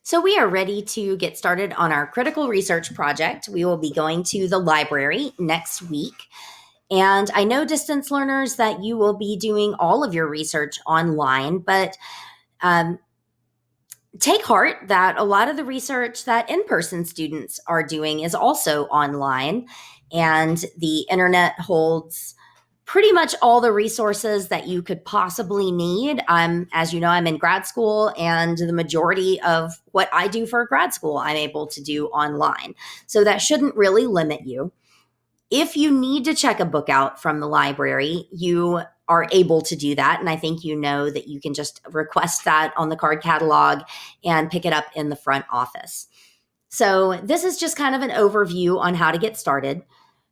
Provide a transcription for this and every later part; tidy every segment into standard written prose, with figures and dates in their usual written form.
So we are ready to get started on our critical research project. We will be going to the library next week. And I know, distance learners, that you will be doing all of your research online, but um, take heart that a lot of the research that in-person students are doing is also online, and the internet holds pretty much all the resources that you could possibly need. As you know, I'm in grad school, and the majority of what I do for grad school, I'm able to do online. So that shouldn't really limit you. If you need to check a book out from the library, you are able to do that. And I think you know that you can just request that on the card catalog and pick it up in the front office. So this is just kind of an overview on how to get started.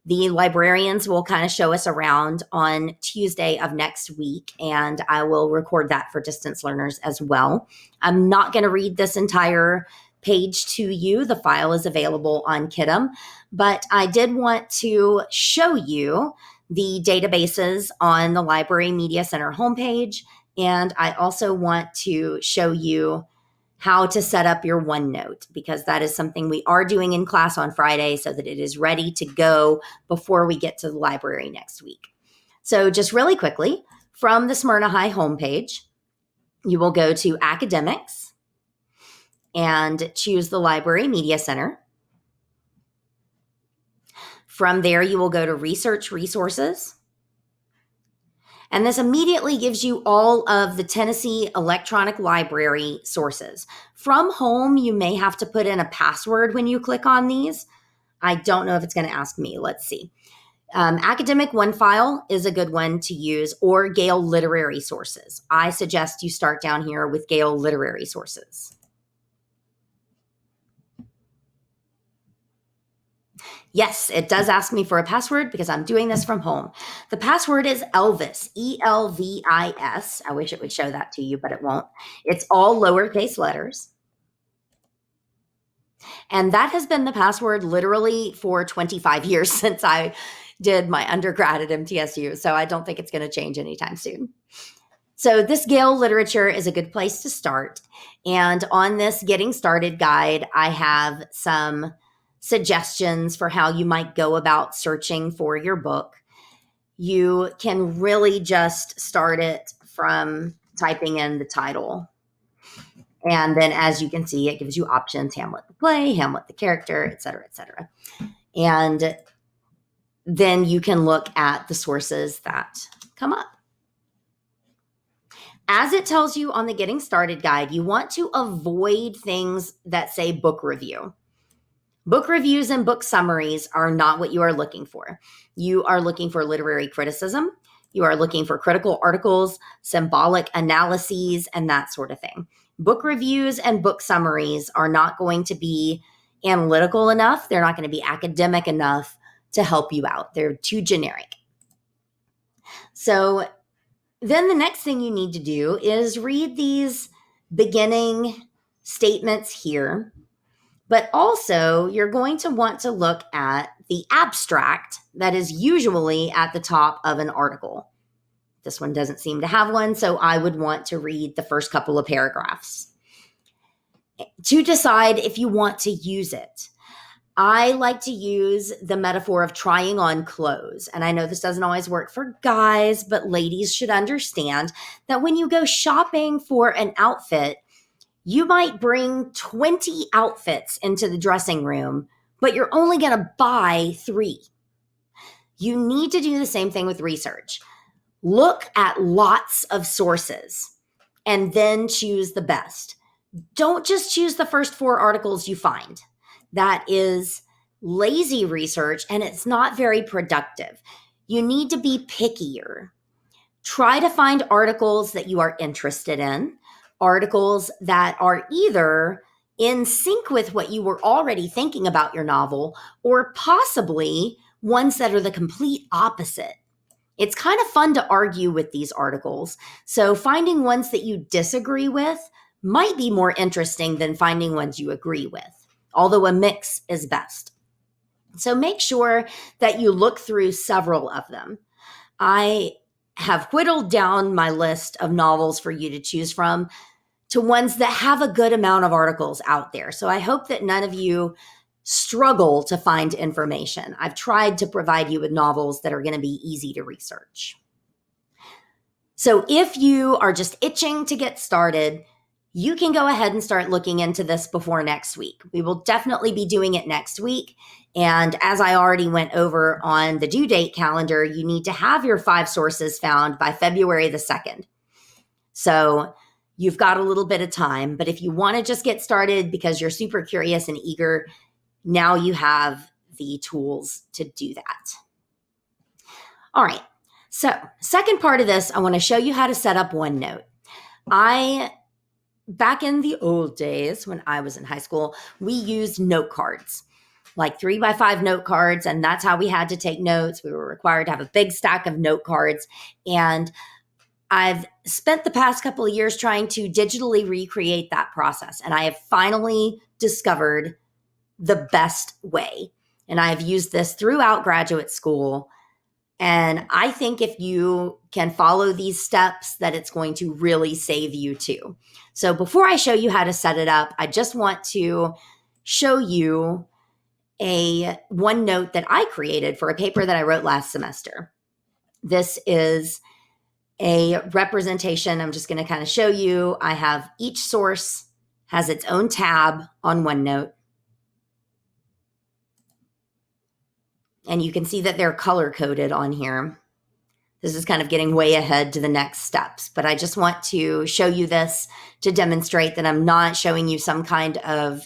The librarians will kind of show us around on Tuesday of next week, and I will record that for distance learners as well. I'm not going to read this entire page to you. The file is available on Kidim, but I did want to show you the databases on the Library Media Center homepage, and I also want to show you how to set up your OneNote, because that is something we are doing in class on Friday so that it is ready to go before we get to the library next week. So just really quickly, from the Smyrna High homepage, you will go to Academics and choose the Library Media Center. From there, you will go to Research Resources. And this immediately gives you all of the Tennessee Electronic Library sources. From home, you may have to put in a password when you click on these. I don't know if it's going to ask me. Let's see. Academic OneFile is a good one to use, or Gale Literary Sources. I suggest you start down here with Gale Literary Sources. Yes, it does ask me for a password because I'm doing this from home. The password is Elvis, E-L-V-I-S. I wish it would show that to you, but it won't. It's all lowercase letters. And that has been the password literally for 25 years since I did my undergrad at MTSU. So I don't think it's going to change anytime soon. So this Gale literature is a good place to start. And on this Getting Started guide, I have some suggestions for how you might go about searching for your book. You can really just start it from typing in the title. And then, as you can see, it gives you options: Hamlet the play, Hamlet the character, et cetera, et cetera. And then you can look at the sources that come up. As it tells you on the Getting Started guide, you want to avoid things that say book review. Book reviews and book summaries are not what you are looking for. You are looking for literary criticism. You are looking for critical articles, symbolic analyses, and that sort of thing. Book reviews and book summaries are not going to be analytical enough. They're not going to be academic enough to help you out. They're too generic. So then the next thing you need to do is read these beginning statements here. But also, you're going to want to look at the abstract that is usually at the top of an article. This one doesn't seem to have one, so I would want to read the first couple of paragraphs to decide if you want to use it. I like to use the metaphor of trying on clothes. And I know this doesn't always work for guys, but ladies should understand that when you go shopping for an outfit, you might bring 20 outfits into the dressing room, but you're only going to buy 3. You need to do the same thing with research. Look at lots of sources and then choose the best. Don't just choose the first 4 articles you find. That is lazy research, and it's not very productive. You need to be pickier. Try to find articles that you are interested in, articles that are either in sync with what you were already thinking about your novel, or possibly ones that are the complete opposite. It's kind of fun to argue with these articles, so finding ones that you disagree with might be more interesting than finding ones you agree with, although a mix is best. So make sure that you look through several of them. I have whittled down my list of novels for you to choose from to ones that have a good amount of articles out there. So I hope that none of you struggle to find information. I've tried to provide you with novels that are going to be easy to research. So if you are just itching to get started, you can go ahead and start looking into this before next week. We will definitely be doing it next week. And as I already went over on the due date calendar, you need to have your 5 sources found by February the 2nd. So you've got a little bit of time, but if you want to just get started because you're super curious and eager, now you have the tools to do that. All right. So, second part of this, I want to show you how to set up OneNote. Back in the old days when I was in high school, we used note cards, like 3x5 note cards, and that's how we had to take notes. We were required to have a big stack of note cards. And I've spent the past couple of years trying to digitally recreate that process, and I have finally discovered the best way. And I've used this throughout graduate school. And I think if you can follow these steps, that it's going to really save you too. So before I show you how to set it up, I just want to show you a OneNote that I created for a paper that I wrote last semester. This is a representation. I'm just going to kind of show you. I have each source has its own tab on OneNote. And you can see that they're color coded on here. This is kind of getting way ahead to the next steps, but I just want to show you this to demonstrate that I'm not showing you some kind of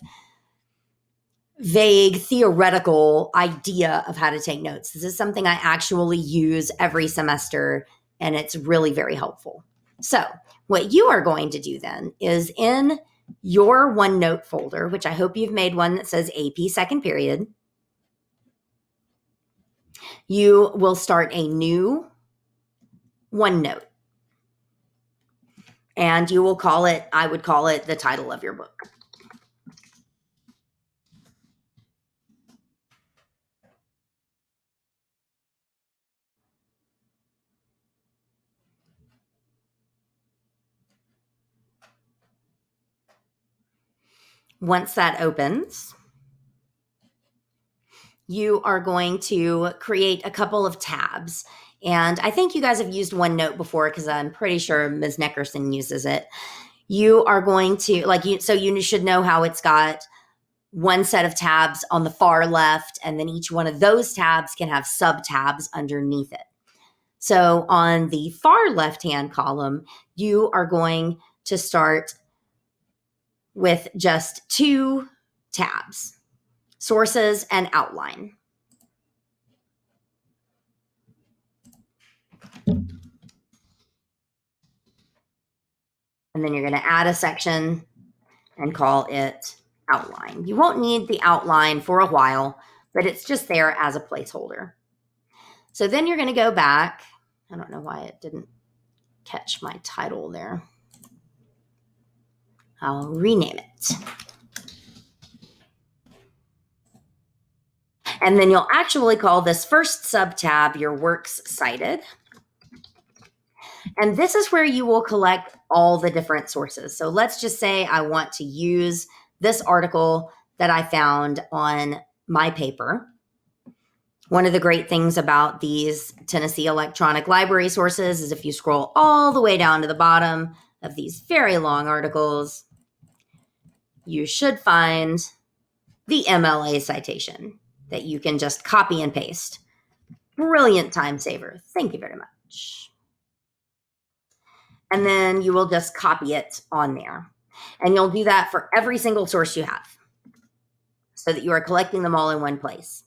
vague theoretical idea of how to take notes. This is something I actually use every semester, and it's really very helpful. So what you are going to do then is in your OneNote folder, which I hope you've made one that says AP second period, you will start a new OneNote. And you will call it, I would call it the title of your book. Once that opens, you are going to create a couple of tabs. And I think you guys have used OneNote before because I'm pretty sure Ms. Neckerson uses it. You are going to, so you should know how it's got one set of tabs on the far left, and then each one of those tabs can have sub-tabs underneath it. So on the far left-hand column, you are going to start with just 2 tabs, sources and outline. And then you're going to add a section and call it outline. You won't need the outline for a while, but it's just there as a placeholder. So then you're going to go back. I don't know why it didn't catch my title there. I'll rename it. And then you'll actually call this first sub-tab your works cited. And this is where you will collect all the different sources. So let's just say I want to use this article that I found on my paper. One of the great things about these Tennessee Electronic Library sources is if you scroll all the way down to the bottom of these very long articles, you should find the MLA citation that you can just copy and paste. Brilliant time saver. Thank you very much. And then you will just copy it on there. And you'll do that for every single source you have so that you are collecting them all in one place.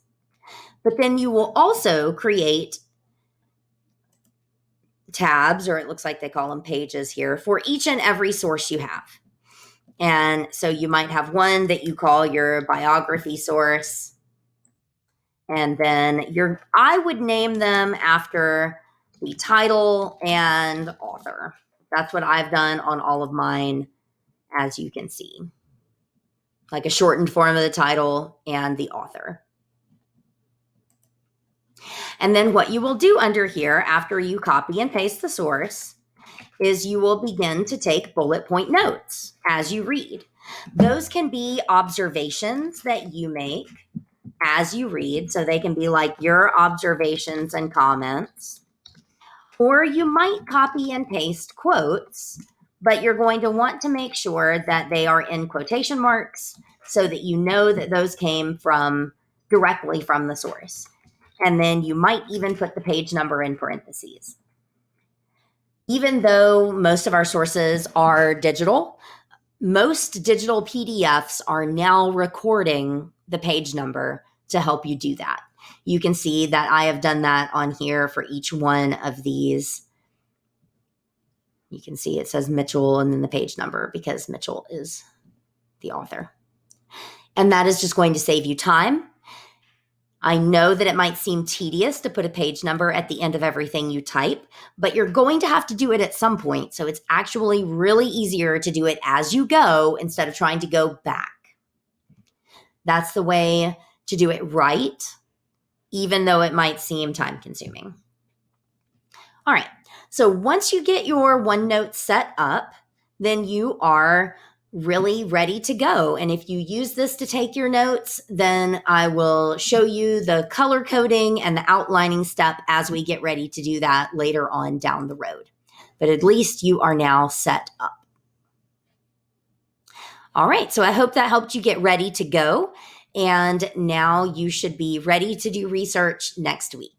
But then you will also create tabs, or it looks like they call them pages here, for each and every source you have. And so you might have one that you call your biography source. And then I would name them after the title and author. That's what I've done on all of mine, as you can see. Like a shortened form of the title and the author. And then what you will do under here after you copy and paste the source is you will begin to take bullet point notes as you read. Those can be observations that you make as you read. So they can be like your observations and comments. Or you might copy and paste quotes, but you're going to want to make sure that they are in quotation marks so that you know that those came from directly from the source. And then you might even put the page number in parentheses. Even though most of our sources are digital, most digital PDFs are now recording the page number to help you do that. You can see that I have done that on here for each one of these. You can see it says Mitchell and then the page number because Mitchell is the author. And that is just going to save you time. I know that it might seem tedious to put a page number at the end of everything you type, but you're going to have to do it at some point. So it's actually really easier to do it as you go instead of trying to go back. That's the way to do it right, even though it might seem time consuming. All right. So once you get your OneNote set up, then you are really ready to go. And if you use this to take your notes, then I will show you the color coding and the outlining step as we get ready to do that later on down the road. But at least you are now set up. All right, so I hope that helped you get ready to go. And now you should be ready to do research next week.